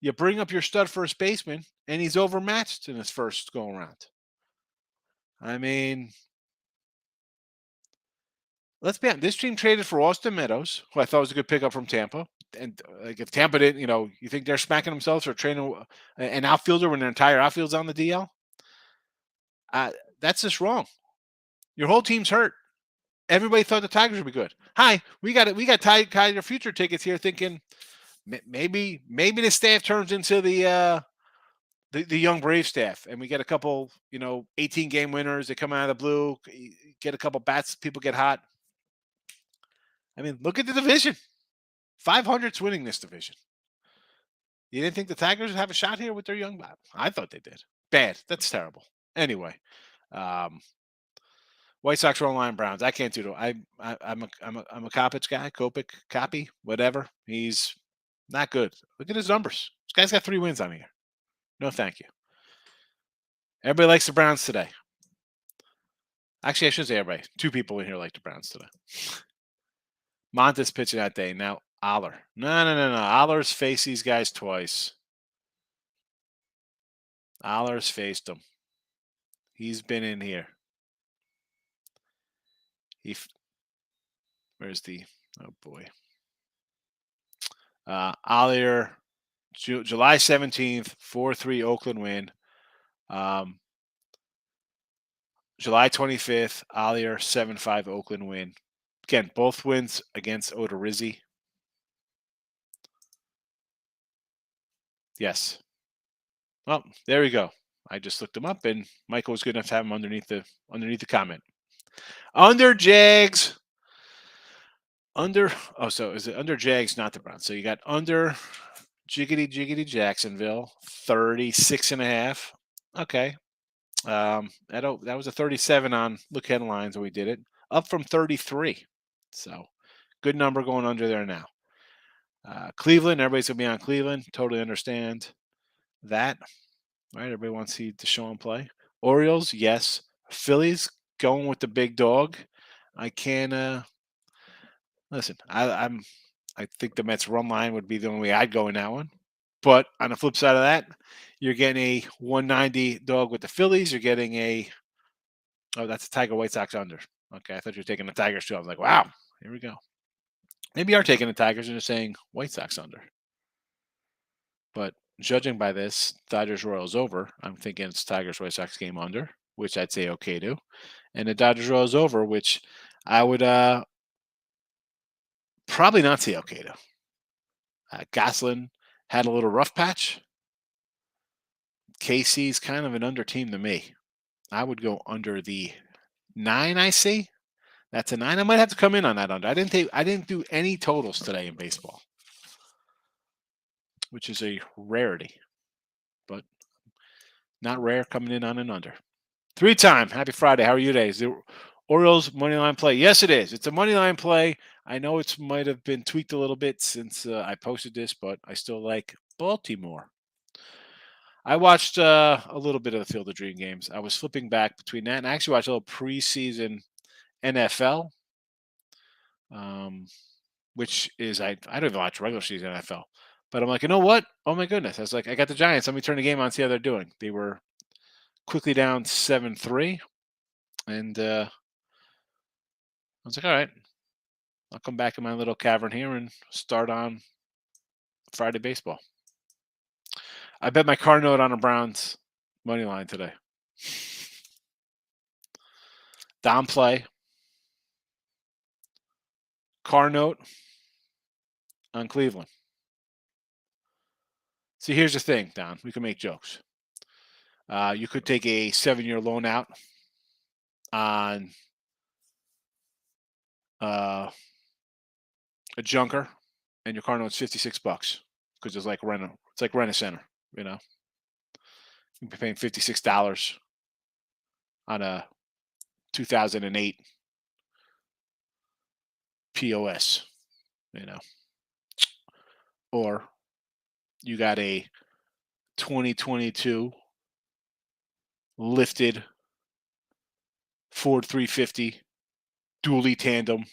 You bring up your stud first baseman, and he's overmatched in his first go around. I mean, let's be honest. This team traded for Austin Meadows, who I thought was a good pickup from Tampa. And like if Tampa didn't, you think they're smacking themselves for trading an outfielder when their entire outfield's on the DL? That's just wrong. Your whole team's hurt. Everybody thought the Tigers would be good. Hi, we got Tiger future tickets here, thinking maybe the staff turns into the young Brave staff, and we get a couple 18-game winners. They come out of the blue, get a couple bats, people get hot. I mean, look at the division. 500's winning this division. You didn't think the Tigers would have a shot here with their young? I thought they did. Bad. That's terrible. Anyway, White Sox are online Browns. I can't do it. I'm a Kopich guy. Kopich, copy, whatever. He's not good. Look at his numbers. This guy's got 3 wins on the year. No, thank you. Everybody likes the Browns today. Actually, I should say everybody. 2 people in here like the Browns today. Montes pitching that day. Now Aller. No. Aller's faced these guys twice. Aller's faced them. He's been in here. Where's the? Oh boy. Aller, July 17th, 4-3 Oakland win. July 25th, Aller 7-5 Oakland win. Again, both wins against Odorizzi. Yes. Well, there we go. I just looked him up, and Michael was good enough to have him underneath the comment. Under Jags. So is it under Jags, not the Browns? So you got under Jiggity Jacksonville, 36.5. Okay. That was a 37 on look headlines when we did it, up from 33. So good number going under there now. Cleveland, everybody's gonna be on Cleveland. Totally understand that. Right? Everybody wants to see Deshaun play. Orioles, yes. Phillies going with the big dog. I can listen. I think the Mets run line would be the only way I'd go in that one. But on the flip side of that, you're getting a 190 dog with the Phillies. You're getting that's a Tiger White Sox under. Okay, I thought you were taking the Tigers too. I was like, wow, here we go. Maybe you are taking the Tigers and just saying White Sox under. But judging by this, Dodgers Royals over, I'm thinking it's Tigers White Sox game under, which I'd say okay to. And the Dodgers Royals over, which I would probably not say okay to. Goslin had a little rough patch. KC's kind of an under team to me. I would go under the 9 I see. That's a 9. I might have to come in on that under. I didn't do any totals today in baseball, which is a rarity, but not rare coming in on an under. 3-time. Happy Friday. How are you today? Is the Orioles money line play? Yes, it is. It's a money line play. I know it might have been tweaked a little bit since I posted this, but I still like Baltimore. I watched a little bit of the Field of Dream games. I was flipping back between that, and I actually watched a little preseason NFL, which is I don't even watch regular season NFL. But I'm like, you know what? Oh my goodness! I was like, I got the Giants. Let me turn the game on, and see how they're doing. They were quickly down 7-3, and I was like, all right, I'll come back in my little cavern here and start on Friday baseball. I bet my car note on a Browns money line today. Down play. Car note on Cleveland. See, here's the thing, Don. We can make jokes. You could take a 7-year loan out on a junker, and your car note's $56 because it's like rent. It's like rent a center. You know, you'd be paying $56 on a 2008 POS. You know, or you got a 2022 lifted Ford 350 dually tandem,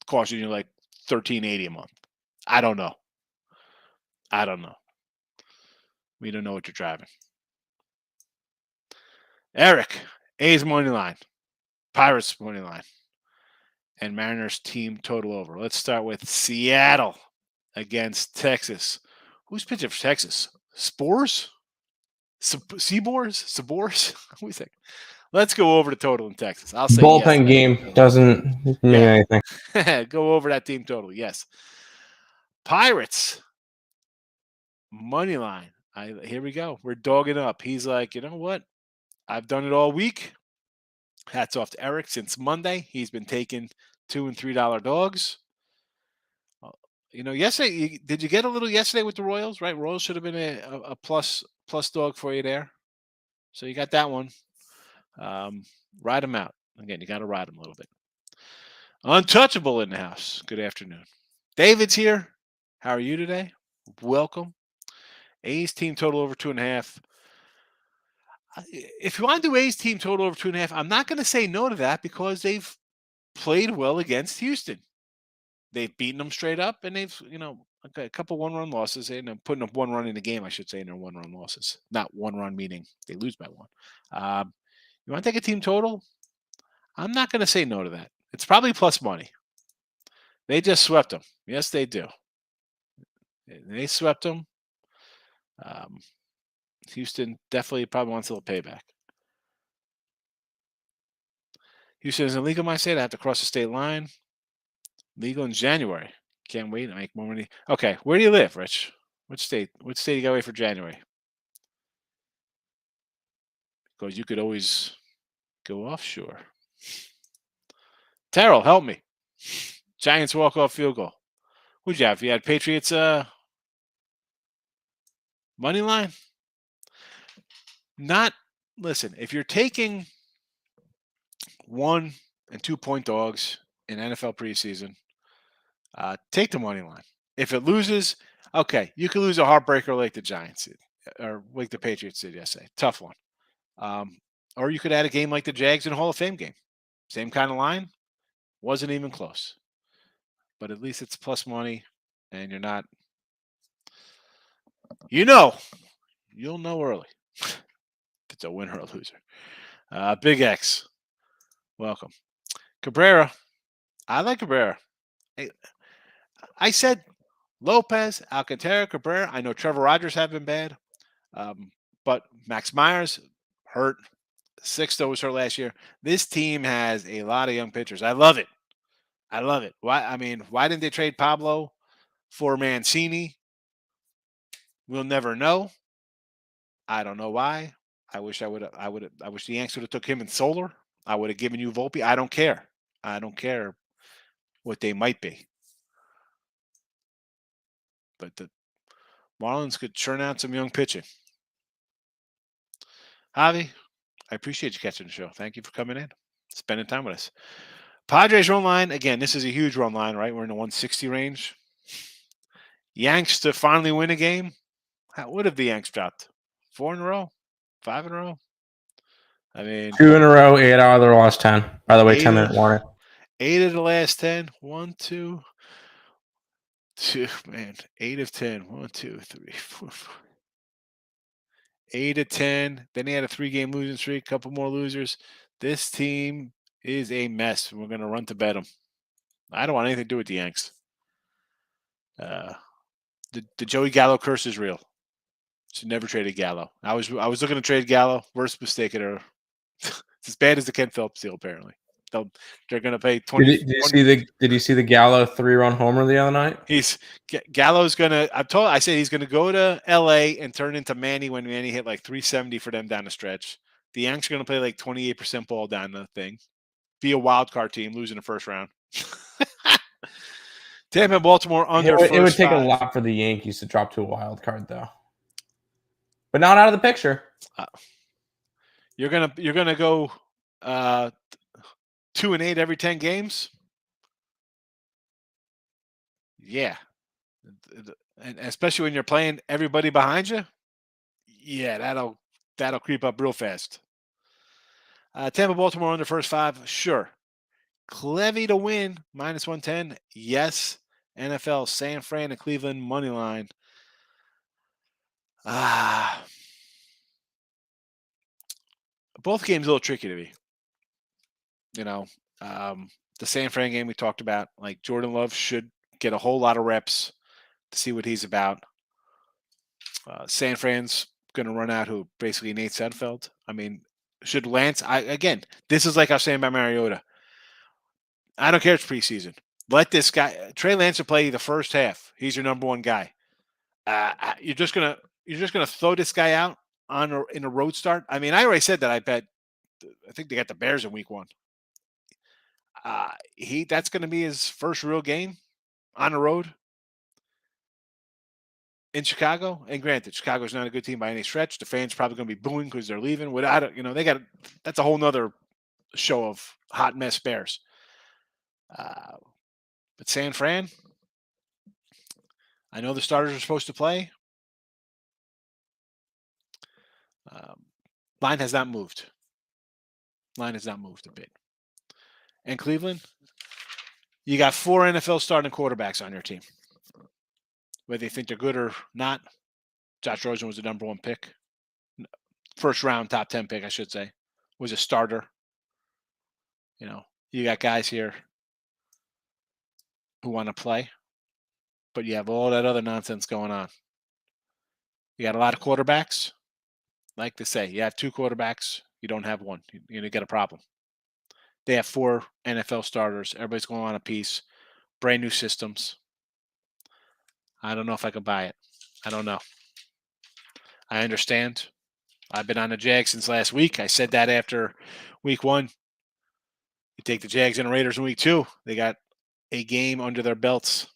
costing you like $13.80 a month. I don't know. We don't know what you're driving. Eric, A's money line, Pirates money line, and Mariners team total over. Let's start with Seattle against Texas. Who's pitching for Texas? Spores? Seaboars? Sabors? Who's that? Let's go over the total in Texas. I'll say Bullpen yes. game doesn't mean anything. Go over that team total. Yes. Pirates money line. Here we go. We're dogging up. He's like, you know what? I've done it all week. Hats off to Eric. Since Monday, he's been taking $2 and $3 dogs. You know, yesterday, did you get a little yesterday with the Royals? Right, Royals should have been a plus dog for you there. So you got that one. Ride them out. Again, you got to ride them a little bit. Untouchable in the house. Good afternoon. David's here. How are you today? Welcome. A's team total over 2.5. If you want to do A's team total over 2.5, I'm not going to say no to that because they've played well against Houston. They've beaten them straight up, and they've, a couple one-run losses, and putting up 1 run in the game, I should say, in their 1-run losses. Not 1 run meaning they lose by 1. You want to take a team total? I'm not going to say no to that. It's probably plus money. They just swept them. Yes, they do. They swept them. Houston definitely probably wants a little payback. Houston isn't legal, I say. They have to cross the state line. Legal in January. Can't wait to make more money. Okay, where do you live, Rich? Which state? Which state you got to wait for January? Because you could always go offshore. Terrell, help me. Giants walk-off field goal. Who'd you have? You had Patriots money line? Listen, if you're taking 1 and 2 point dogs in NFL preseason, take the money line. If it loses, okay, you could lose a heartbreaker like the Giants did, or like the Patriots did yesterday. Tough one. Or you could add a game like the Jags in a Hall of Fame game. Same kind of line. Wasn't even close. But at least it's plus money, and you're not. You'll know early if it's a winner or a loser. Big X, welcome. Cabrera, I like Cabrera. I said Lopez, Alcantara, Cabrera. I know Trevor Rogers have been bad, but Max Myers hurt. Sixto was hurt last year. This team has a lot of young pitchers. I love it. I love it. Why didn't they trade Pablo for Mancini? We'll never know. I don't know why. I wish the Yanks would have took him in Solar. I would have given you Volpe. I don't care. I don't care what they might be. But the Marlins could churn out some young pitching. Javi, I appreciate you catching the show. Thank you for coming in, spending time with us. Padres run line. Again, this is a huge run line, right? We're in the 160 range. Yanks to finally win a game. What have the Yanks dropped? 4 in a row? 5 in a row? I mean, 2 in a row, 8 out of their last 10. By the way, 10-minute warning. 8 of the last 10. 1, 2, 2. Man, 8 of 10. 1, 2, 3, 4, 5. 8 of 10. Then he had a 3-game losing streak. Couple more losers. This team is a mess. We're going to run to bet them. I don't want anything to do with the Yanks. The Joey Gallo curse is real. Should never traded Gallo. I was looking to trade Gallo. Worst mistake ever. It's as bad as the Ken Phillips deal. Apparently, they're going to pay 20. Did you see the Gallo 3-run homer the other night? Gallo's going to. I said he's going to go to L.A. and turn into Manny when Manny hit like 370 for them down the stretch. The Yanks are going to play like 28% ball down the thing. Be a wild card team, losing the first round. Tampa, Baltimore under. It would take 5. A lot for the Yankees to drop to a wild card, though. But not out of the picture. You're gonna go 2-8 every 10 games. Yeah, and especially when you're playing everybody behind you. Yeah, that'll creep up real fast. Tampa, Baltimore under first 5. Sure. Clevy to win -110. Yes. NFL, San Fran and Cleveland money line. Both games a little tricky to me. The San Fran game we talked about, like Jordan Love should get a whole lot of reps to see what he's about. San Fran's going to run out who basically Nate Sudfeld. I mean, should Lance? This is like I was saying about Mariota. I don't care. It's preseason. Let this guy Trey Lance play the first half. He's your number one guy. You're just gonna throw this guy out in a road start. I mean, I already said that. I think they got the Bears in week 1. That's going to be his first real game on the road in Chicago. And granted, Chicago's not a good team by any stretch. The fans probably going to be booing because they're leaving. That's a whole nother show of hot mess Bears. But San Fran, I know the starters are supposed to play. Line has not moved. Line has not moved a bit. And Cleveland, you got 4 NFL starting quarterbacks on your team. Whether you think they're good or not, Josh Rosen was the number 1 pick. First round, top 10 pick, I should say. Was a starter. You got guys here who want to play, but you have all that other nonsense going on. You got a lot of quarterbacks. Like they say, you have 2 quarterbacks, you don't have 1. You're going to get a problem. They have 4 NFL starters. Everybody's going on a piece. Brand new systems. I don't know if I can buy it. I don't know. I understand. I've been on the Jags since last week. I said that after week 1. You take the Jags and the Raiders in week 2. They got a game under their belts.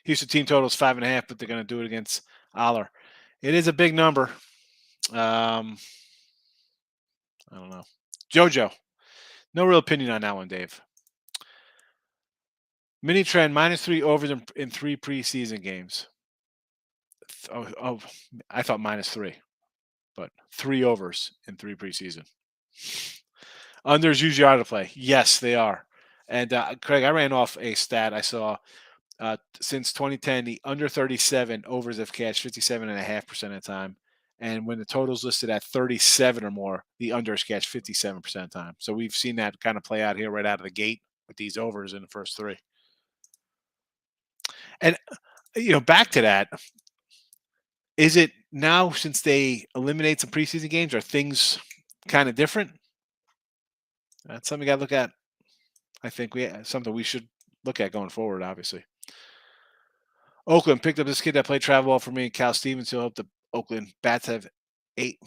Houston team total is 5.5, but they're going to do it against Aller. It is a big number. I don't know. JoJo. No real opinion on that one, Dave. Mini trend -3 overs in 3 preseason games. Oh, I thought -3, but 3 overs in 3 preseason. Unders usually are to play. Yes, they are. And Craig, I ran off a stat I saw. Since 2010, the under 37 overs have cashed 57.5% of the time. And when the total's listed at 37 or more, the unders catch 57% of the time. So we've seen that kind of play out here right out of the gate with these overs in the first 3. And, back to that, is it now since they eliminate some preseason games, are things kind of different? That's something we got to look at. I think something we should look at going forward, obviously. Oakland picked up this kid that played travel ball for me, Cal Stevens. He'll help the Oakland Bats have 8.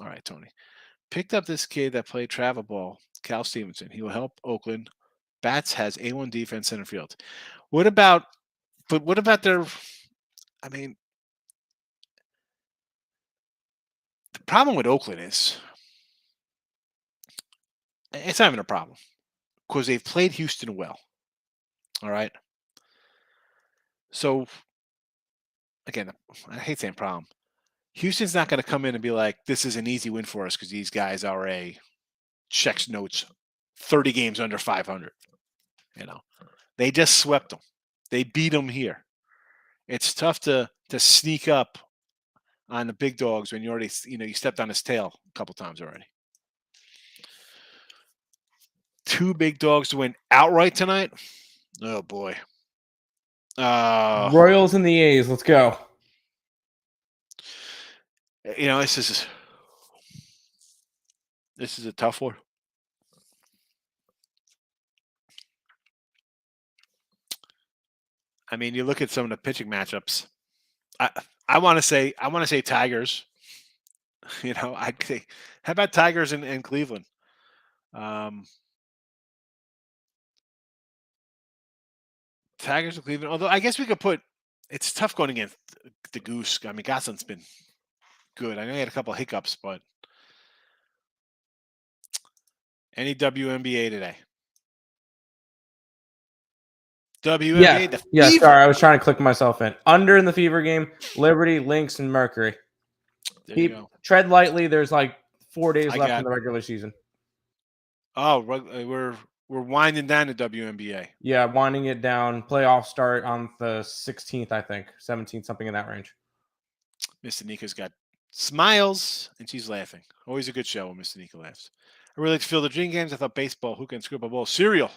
All right, Tony. Picked up this kid that played travel ball, Cal Stevenson. He will help Oakland. Bats has A1 defense center field. What about their, I mean, the problem with Oakland is, it's not even a problem because they've played Houston well. All right. So, again, I hate saying problem. Houston's not going to come in and be like, this is an easy win for us because these guys are checks notes 30 games under 500. They just swept them. They beat them here. It's tough to sneak up on the big dogs when you already, you stepped on his tail a couple times already. 2 big dogs to win outright tonight. Oh boy. Royals and the A's. Let's go. This is a tough one. I mean, you look at some of the pitching matchups. I want to say Tigers. I say, how about Tigers and Cleveland? Tigers and Cleveland. Although I guess we could put. It's tough going against the Goose. I mean, Gosslin's been good. I know he had a couple of hiccups, but any WNBA today? WNBA. Yeah. Sorry, I was trying to click myself in. Under in the Fever game, Liberty, Lynx, and Mercury. Tread lightly. There's like 4 days left in the regular season. Oh, we're winding down the WNBA. Yeah, winding it down. Playoffs start on the 16th, I think. 17th, something in that range. Miss Anika's got smiles, and she's laughing. Always a good show when Miss Anika laughs. I really like to feel the dream games. I thought baseball, who can scoop a bowl? Cereal.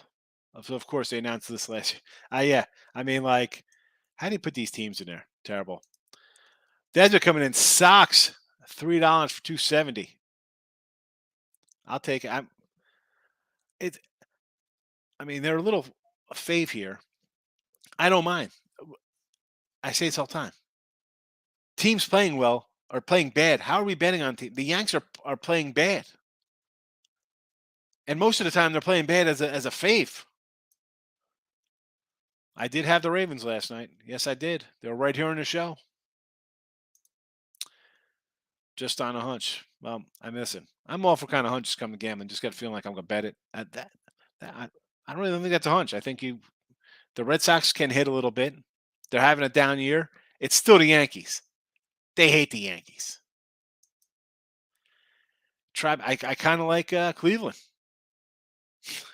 So of course, they announced this last year. Yeah. I mean, how do you put these teams in there? Terrible. Dads are coming in socks. $3 for $2.70. I'll take it. I mean, they're a little fave here. I don't mind. I say this all the time. Teams playing well are playing bad. How are we betting on teams? The Yanks are playing bad. And most of the time they're playing bad as a fave. I did have the Ravens last night. Yes, I did. They were right here on the show. Just on a hunch. Well, I'm all for kind of hunches come to gambling. Just got a feeling like I'm going to bet it. I don't really think that's a hunch. I think the Red Sox can hit a little bit. They're having a down year. It's still the Yankees. They hate the Yankees. I kind of like Cleveland.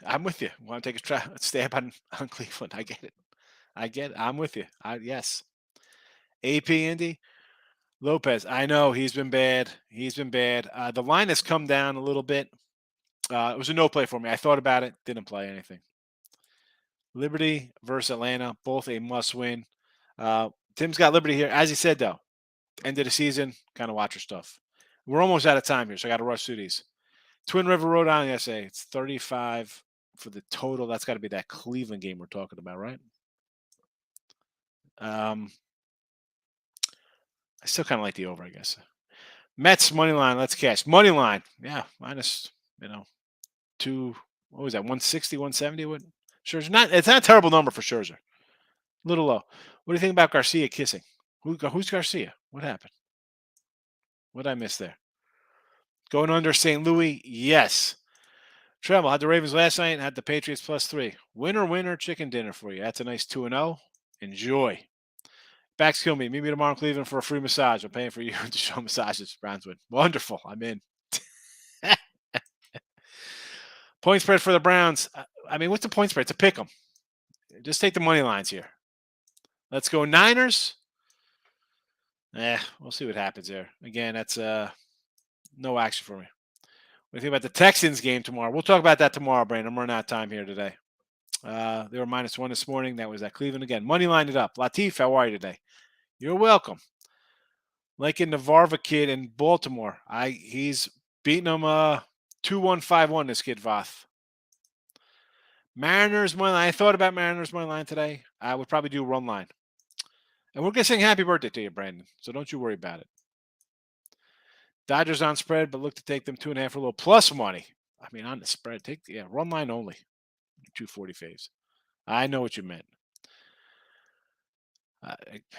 I'm with you. Want to take a stab on Cleveland? I get it. I'm with you. Yes. AP Indy. Lopez. I know he's been bad. The line has come down a little bit. It was a no play for me. I thought about it. Didn't play anything. Liberty versus Atlanta. Both a must win. Tim's got Liberty here. As he said, though, end of the season, kind of watch your stuff. We're almost out of time here, so I got to rush through these. Twin River, Rhode Island, USA. It's 35 for the total. That's got to be that Cleveland game we're talking about, right? I still kind of like the over, I guess. Mets money line. Let's cash money line. Yeah, minus 2. What was that? 160, 170. What? Scherzer. It's not a terrible number for Scherzer. A little low. What do you think about Garcia kissing? Who's Garcia? What happened? What did I miss there? Going under St. Louis, yes. Treble had the Ravens last night and had the Patriots +3. Winner, chicken dinner for you. That's a nice 2-0. Enjoy. Backs kill me. Meet me tomorrow in Cleveland for a free massage. I'm paying for you to show massages. Browns win. Wonderful. I'm in. Point spread for the Browns. I mean, what's the point spread? It's a pick 'em. Just take the money lines here. Let's go Niners. We'll see what happens there. Again, that's no action for me. What do you think about the Texans game tomorrow? We'll talk about that tomorrow, Brandon. I'm running out of time here today. They were -1 this morning. That was at Cleveland again. Money lined it up. Latif, how are you today? You're welcome. Like in Navarva kid in Baltimore. He's beating him 2-1, 5-1, this kid Voth. Mariners money line. I thought about Mariners money line today. I would probably do run line. And we're going to sing happy birthday to you, Brandon. So don't you worry about it. Dodgers on spread, but look to take them 2.5 for a little plus money. I mean, on the spread, run line only. 240 faves. I know what you meant.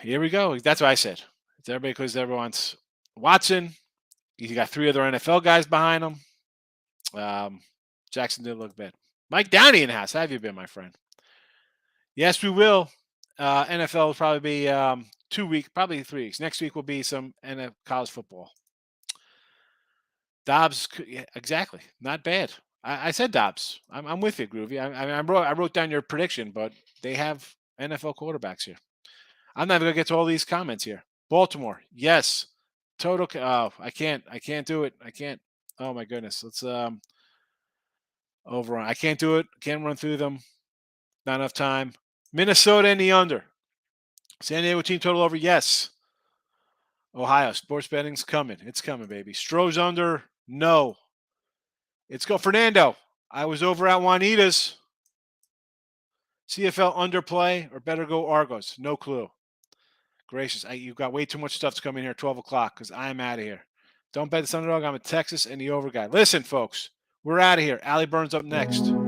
Here we go. That's what I said. It's everybody because everyone's Watson. You got 3 other NFL guys behind him. Jackson didn't look bad. Mike Downey in the house. How have you been, my friend? Yes, we will. NFL will probably be 2 weeks, probably 3 weeks. Next week will be some NFL college football. Dobbs, yeah, exactly. Not bad. I said Dobbs. I'm with you, Groovy. I wrote down your prediction, but they have NFL quarterbacks here. I'm not even gonna get to all these comments here. Baltimore, yes. Total. Oh, I can't do it. I can't. Oh my goodness. Let's overrun. I can't do it. Can't run through them. Not enough time. Minnesota and the under. San Diego team total over. Yes. Ohio sports betting's coming. It's coming, baby. Stroh's under. No. It's go Fernando. I was over at Juanita's. CFL underplay or better go Argos. No clue. Gracious. You've got way too much stuff to come in here at 12 o'clock because I'm out of here. Don't bet this underdog. I'm a Texas and the over guy. Listen, folks. We're out of here. Allie Burns up next.